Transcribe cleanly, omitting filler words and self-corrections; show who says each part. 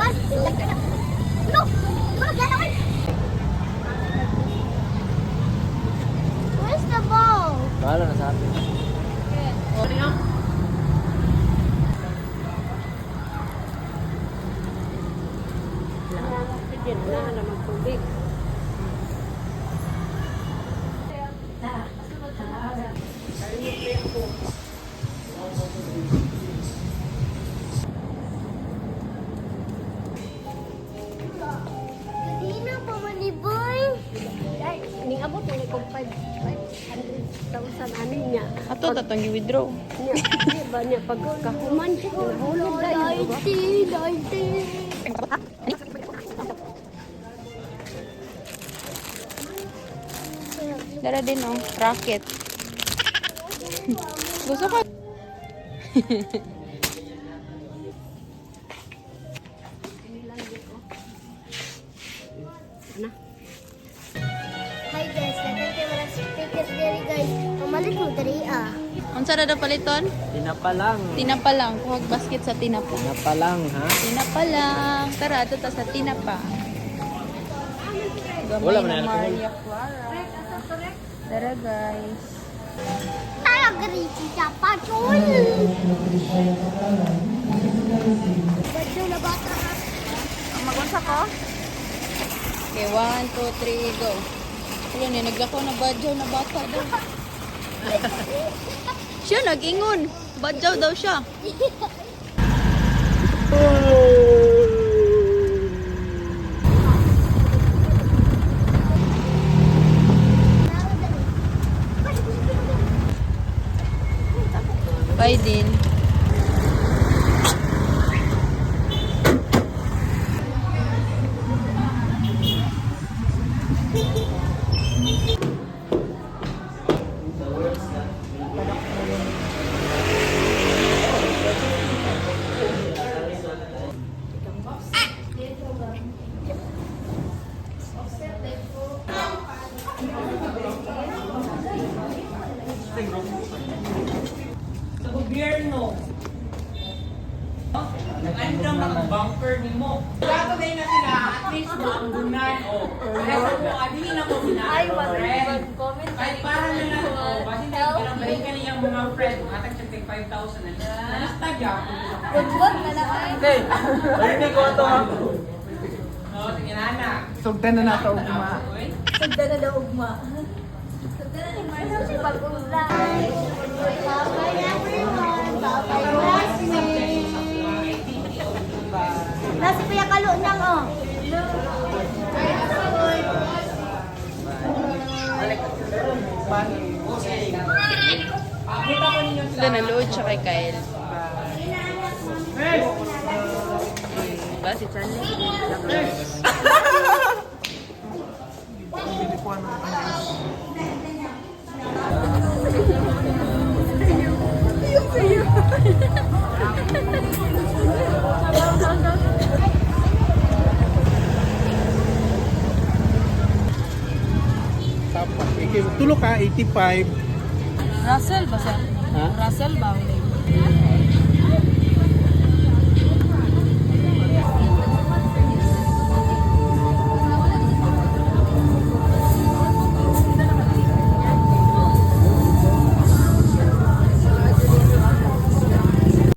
Speaker 1: No! No, get away! Where's the ball?
Speaker 2: Bahala na sa atin.
Speaker 1: Hindi na pa ni boy.
Speaker 3: Ay, ning abot mo ni kong 500,000 anin niya.
Speaker 4: Ato tatong i-withdraw.
Speaker 3: Niya, di ba niya pag kahuman siya, nahulog dahil.
Speaker 1: Dainty.
Speaker 4: Dara din oh, racket. Gusto ko.
Speaker 1: Hi guys, natin kayo mga speakers diri guys. Mamalit mo diri ah.
Speaker 4: Unsa na daw paliton?
Speaker 2: Tinapa lang.
Speaker 4: Tinapa lang, kuhag basket sa tinapa.
Speaker 2: Tinapa lang, ha?
Speaker 4: Tinapa lang. Tara, ato ta sa tinapa. Gamay
Speaker 2: Wala man
Speaker 4: na
Speaker 2: na alcohol.
Speaker 4: Maria Clara. Tara guys.
Speaker 1: Tara gari si Chapa Chul. Badyo na bata ha.
Speaker 4: Mag-unsa ko? Okay, 1, 2, 3, go. Wala ni, naglako na badyaw na bata daw. Siya nag-ingon. Badyaw daw siya. Bye din.
Speaker 5: Gobyerno. Ano mga bunker ni mo? Gagawin na sila at least maanggunan o kaya mo adili na mo sila. Ay, comment. Ay, para na lang o basi na parang balikan niyang mga friend atag siya tig 5,000 na. Nalista gyud.
Speaker 1: Good na lang ay.
Speaker 2: Hey! Hindi ko ito, ha?
Speaker 5: No, sige na na.
Speaker 2: Sugdan na nato ugma.
Speaker 1: Sugda na daw ugma. Sugda na ni Marcel si pag-ugla. Bye everyone. Bye classmates. Nasi Kuya Kalo nang oh.
Speaker 4: Sila nalood siya kay Kyle. Diba si Channy?
Speaker 2: Tulo ka, 85.
Speaker 4: Russell ba siya?
Speaker 2: Ha?
Speaker 4: Russell ba?